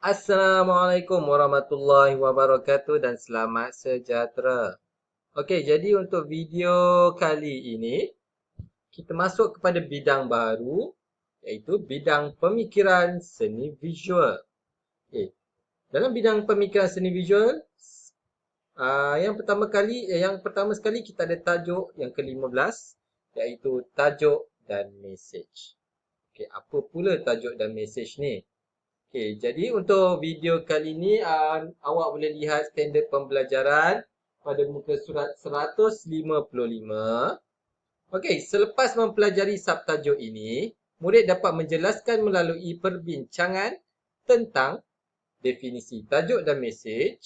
Assalamualaikum warahmatullahi wabarakatuh dan selamat sejahtera. Okey, jadi untuk video kali ini kita masuk kepada bidang baru iaitu bidang pemikiran seni visual. Okey, dalam bidang pemikiran seni visual yang pertama sekali kita ada tajuk yang ke-15 iaitu tajuk dan mesej. Okey, apa pula tajuk dan mesej ni? Okey, jadi untuk video kali ni awak boleh lihat standard pembelajaran pada muka surat 155. Okey, selepas mempelajari subtajuk ini, murid dapat menjelaskan melalui perbincangan tentang definisi tajuk dan mesej,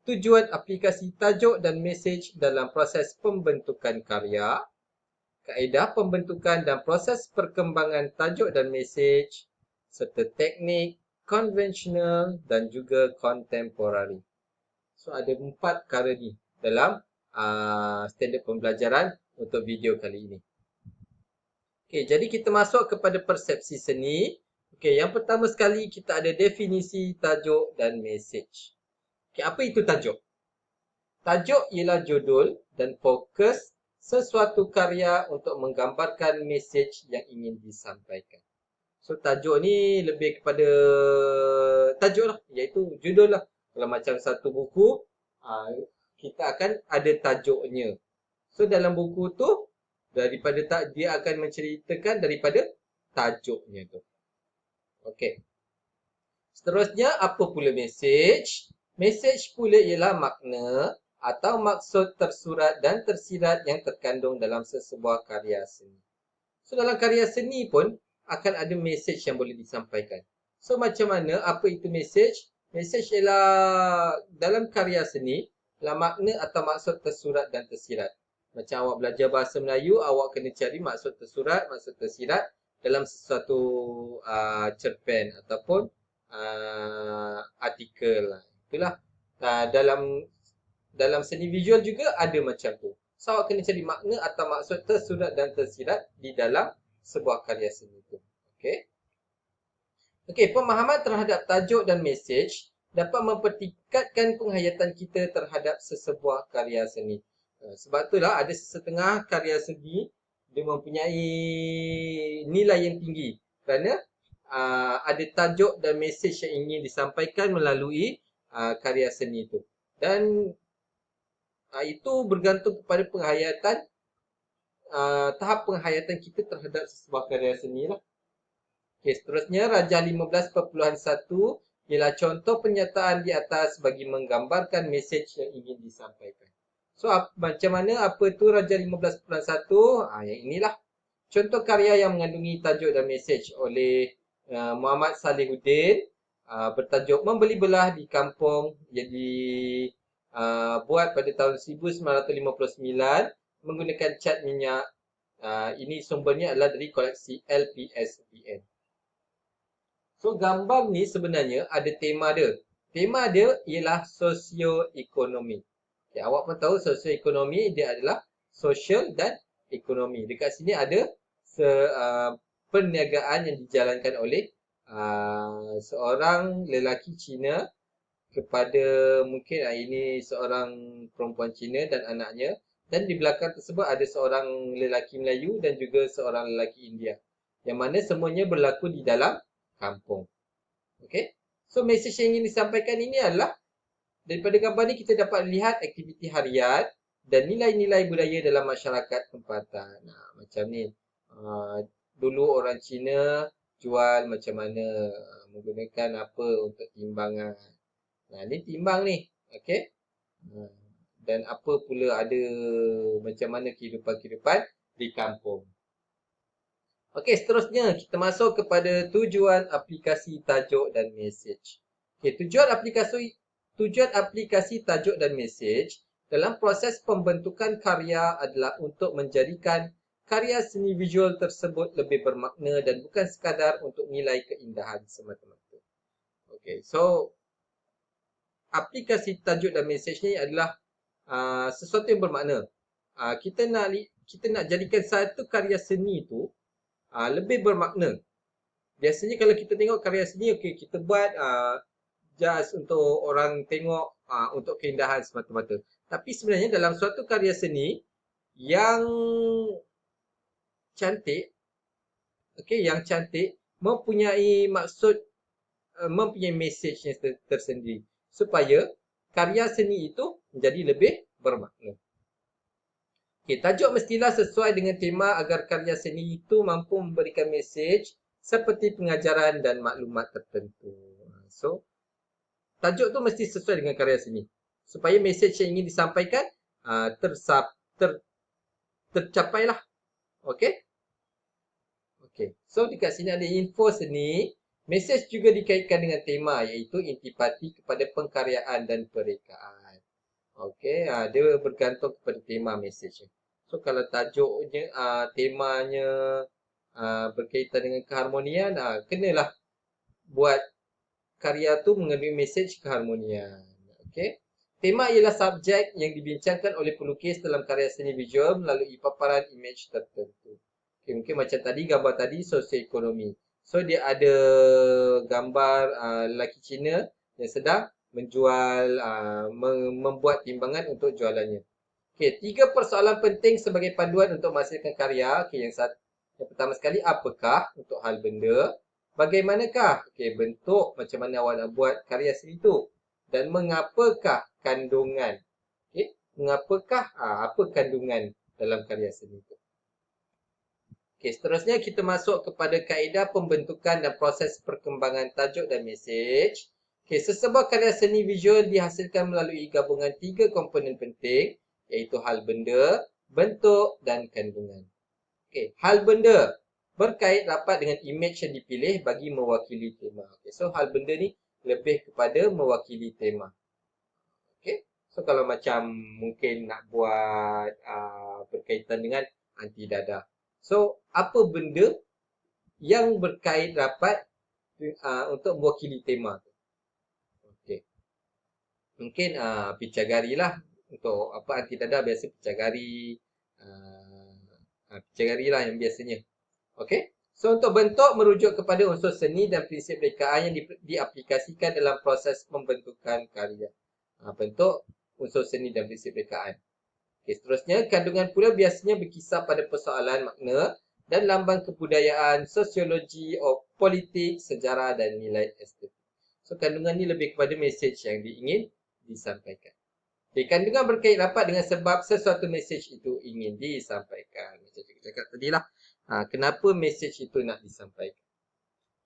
tujuan aplikasi tajuk dan mesej dalam proses pembentukan karya, kaedah pembentukan dan proses perkembangan tajuk dan mesej, serta teknik konvensional dan juga kontemporari. So ada 4 perkara ni dalam standard pembelajaran untuk video kali ini. Okey, jadi kita masuk kepada persepsi seni. Okey, yang pertama sekali kita ada definisi tajuk dan mesej. Okey, apa itu tajuk? Tajuk ialah judul dan fokus sesuatu karya untuk menggambarkan mesej yang ingin disampaikan. So tajuk ni lebih kepada tajuk lah, iaitu judul lah. Kalau macam satu buku, kita akan ada tajuknya. So dalam buku tu, dia akan menceritakan daripada tajuknya tu. Okey. Seterusnya, apa pula mesej? Mesej pula ialah makna atau maksud tersurat dan tersirat yang terkandung dalam sesebuah karya seni. So dalam karya seni pun akan ada mesej yang boleh disampaikan. So macam mana? Apa itu mesej? Mesej ialah dalam karya seni ialah makna atau maksud tersurat dan tersirat. Macam awak belajar bahasa Melayu, awak kena cari maksud tersurat, maksud tersirat dalam sesuatu cerpen ataupun artikel. Itulah dalam dalam seni visual juga ada macam tu. So awak kena cari makna atau maksud tersurat dan tersirat di dalam sebuah karya seni itu. Okey. Okey, pemahaman terhadap tajuk dan mesej dapat mempertingkatkan penghayatan kita terhadap sesebuah karya seni. Sebab itulah ada sesetengah karya seni dia mempunyai nilai yang tinggi kerana ada tajuk dan mesej yang ingin disampaikan melalui karya seni itu. Dan itu bergantung kepada penghayatan tahap penghayatan kita terhadap sebuah karya seni lah. Okay, seterusnya Rajah 15.1 ialah contoh pernyataan di atas bagi menggambarkan mesej yang ingin disampaikan. So macam mana apa tu Rajah 15.1? Yang inilah contoh karya yang mengandungi tajuk dan mesej oleh Muhammad Salihuddin, bertajuk Membeli Belah di Kampung, yang dibuat pada tahun 1959 menggunakan cat minyak. Ini sumbernya adalah dari koleksi LPSBN. So gambar ni sebenarnya ada tema dia. Tema dia ialah sosioekonomi. Okay, awak pun tahu sosioekonomi dia adalah social dan ekonomi. Dekat sini ada perniagaan yang dijalankan oleh seorang lelaki Cina kepada mungkin ini seorang perempuan Cina dan anaknya, dan di belakang tersebut ada seorang lelaki Melayu dan juga seorang lelaki India, yang mana semuanya berlaku di dalam kampung. Okey. So mesej yang ingin disampaikan ini adalah daripada gambar ni kita dapat lihat aktiviti harian dan nilai-nilai budaya dalam masyarakat tempatan. Macam ni. Dulu orang Cina jual macam mana, menggunakan apa untuk timbangan. Ni timbang ni. Okey. Dan apa pula ada macam mana kehidupan-kehidupan di kampung. Okey, seterusnya kita masuk kepada tujuan aplikasi tajuk dan mesej. Okey, tujuan aplikasi tajuk dan mesej dalam proses pembentukan karya adalah untuk menjadikan karya seni visual tersebut lebih bermakna dan bukan sekadar untuk nilai keindahan semata-mata. Okey, so aplikasi tajuk dan mesej ni adalah sesuatu yang bermakna. Kita nak jadikan satu karya seni tu lebih bermakna Biasanya kalau kita tengok karya seni, okey, kita buat just untuk orang tengok, untuk keindahan semata-mata. Tapi sebenarnya dalam suatu karya seni yang cantik, okey, yang cantik mempunyai maksud, mempunyai mesej yang tersendiri supaya karya seni itu menjadi lebih bermakna. Okay, tajuk mestilah sesuai dengan tema agar karya seni itu mampu memberikan mesej seperti pengajaran dan maklumat tertentu. So, tajuk tu mesti sesuai dengan karya seni supaya mesej yang ingin disampaikan tersap ter, tercapailah. Okey? Okey. So dekat sini ada info seni, mesej juga dikaitkan dengan tema iaitu intipati kepada pengkaryaan dan perekaan. Okey, dia bergantung kepada tema mesejnya. So kalau tajuknya, temanya berkaitan dengan keharmonian, kenalah buat karya tu mengandungi mesej keharmonian. Okey. Tema ialah subjek yang dibincangkan oleh pelukis dalam karya seni visual melalui paparan imej tertentu. Okay, mungkin macam tadi, gambar tadi sosioekonomi. So dia ada gambar lelaki Cina yang sedang menjual, membuat timbangan untuk jualannya. Okey, 3 persoalan penting sebagai panduan untuk menghasilkan karya. Okey, yang pertama sekali, apakah untuk hal benda? Bagaimanakah? Okey, bentuk macam mana awak nak buat karya seni tu? Dan mengapakah kandungan? Okey, mengapakah, apa kandungan dalam karya seni tu? Okey, seterusnya kita masuk kepada kaedah pembentukan dan proses perkembangan tajuk dan mesej. Okey, sesebuah karya seni visual dihasilkan melalui gabungan 3 komponen penting, iaitu hal benda, bentuk dan kandungan. Okey, hal benda berkait rapat dengan imej yang dipilih bagi mewakili tema. Okey, so hal benda ni lebih kepada mewakili tema. Okey, so kalau macam mungkin nak buat berkaitan dengan anti dadah. So, apa benda yang berkait rapat untuk mewakili tema tu? Okey. Mungkin picagari lah. Untuk apa anti dadah biasa picagari. Picagari lah yang biasanya. Okey. So, untuk bentuk merujuk kepada unsur seni dan prinsip rekaan yang diaplikasikan dalam proses pembentukan karya. Bentuk, unsur seni dan prinsip rekaan. Okay, seterusnya, kandungan pula biasanya berkisar pada persoalan makna dan lambang kebudayaan, sosiologi, politik, sejarah dan nilai estetik. So, kandungan ni lebih kepada mesej yang diingin disampaikan. Okay, kandungan berkait rapat dengan sebab sesuatu mesej itu ingin disampaikan. Macam saya cakap tadi lah, kenapa mesej itu nak disampaikan.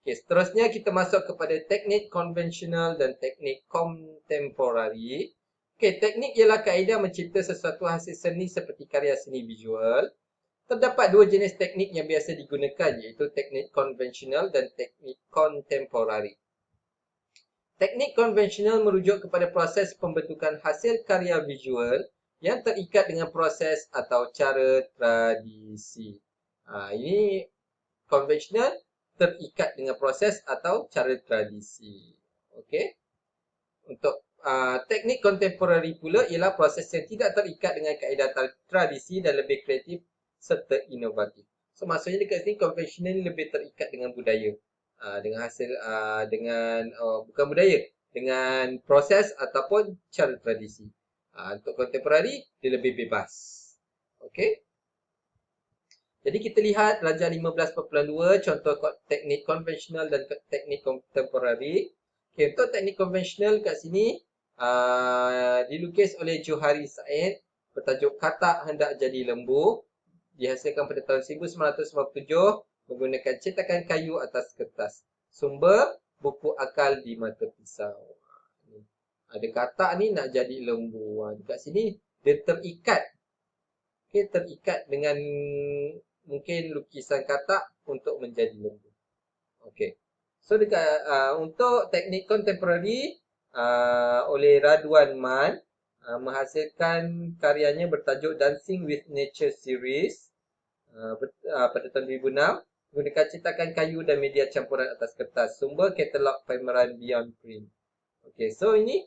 Okay, seterusnya kita masuk kepada teknik konvensional dan teknik kontemporari. Okey, teknik ialah kaedah mencipta sesuatu hasil seni seperti karya seni visual. Terdapat 2 jenis teknik yang biasa digunakan iaitu teknik konvensional dan teknik kontemporari. Teknik konvensional merujuk kepada proses pembentukan hasil karya visual yang terikat dengan proses atau cara tradisi. Ini konvensional terikat dengan proses atau cara tradisi. Okey. Untuk teknik kontemporari pula ialah proses yang tidak terikat dengan kaedah tradisi dan lebih kreatif serta inovatif. So maksudnya dekat sini konvensional ni lebih terikat dengan budaya. Dengan hasil dengan bukan budaya, dengan proses ataupun cara tradisi. Untuk kontemporari dia lebih bebas. Okey. Jadi kita lihat Rajah 15.2 contoh teknik konvensional dan teknik kontemporari. Okay, untuk teknik konvensional kat sini dilukis oleh Johari Said bertajuk Katak Hendak Jadi Lembu, dihasilkan pada tahun 1997 menggunakan cetakan kayu atas kertas. Sumber buku Akal di Mata Pisau. Ada katak ni nak jadi lembu. Dekat sini dia terikat. Okay, terikat dengan mungkin lukisan katak untuk menjadi lembu. Okey. So dekat untuk teknik kontemporari oleh Radwan Man menghasilkan karyanya bertajuk Dancing with Nature series pada tahun 2006 menggunakan cetakan kayu dan media campuran atas kertas. Sumber katalog pameran Beyond Print. Okey, so ini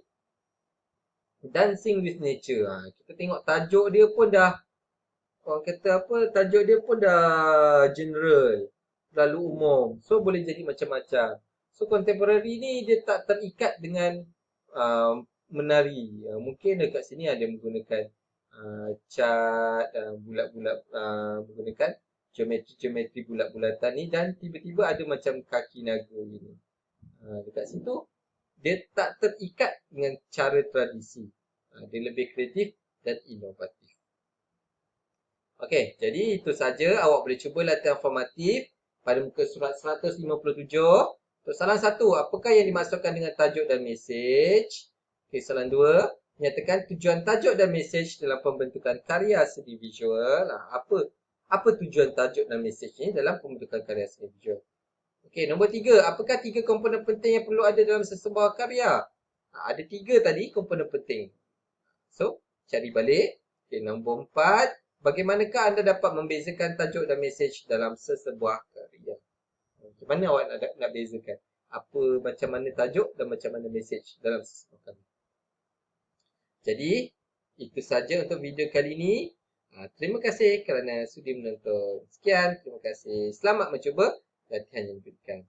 Dancing with Nature. Kita tengok tajuk dia pun dah, orang kata apa, tajuk dia pun dah general. terlalu umum. So, boleh jadi macam-macam. So, contemporary ni dia tak terikat dengan menari. Mungkin dekat sini ada menggunakan cat, bulat-bulat, menggunakan geometri-geometri bulat-bulatan ni dan tiba-tiba ada macam kaki naga gini. Dekat situ, dia tak terikat dengan cara tradisi. Dia lebih kreatif dan inovatif. Okey, jadi itu saja. Awak boleh cuba latihan formatif pada muka surat 157. Untuk soalan 1, apakah yang dimaksudkan dengan tajuk dan mesej? Okey, soalan 2, nyatakan tujuan tajuk dan mesej dalam pembentukan karya seni visual. Apa tujuan tajuk dan mesej ni dalam pembentukan karya seni visual? Okey, nombor 3, apakah 3 komponen penting yang perlu ada dalam sesebuah karya? Ada 3 tadi komponen penting. So, cari balik. Okey, nombor 4, bagaimanakah anda dapat membezakan tajuk dan mesej dalam sesebuah karya? Macam mana awak nak bezakan? Macam mana tajuk dan macam mana mesej dalam sesebuah karya? Jadi, itu saja untuk video kali ini. Terima kasih kerana sudi menonton. Sekian, terima kasih. Selamat mencuba latihan yang diberikan.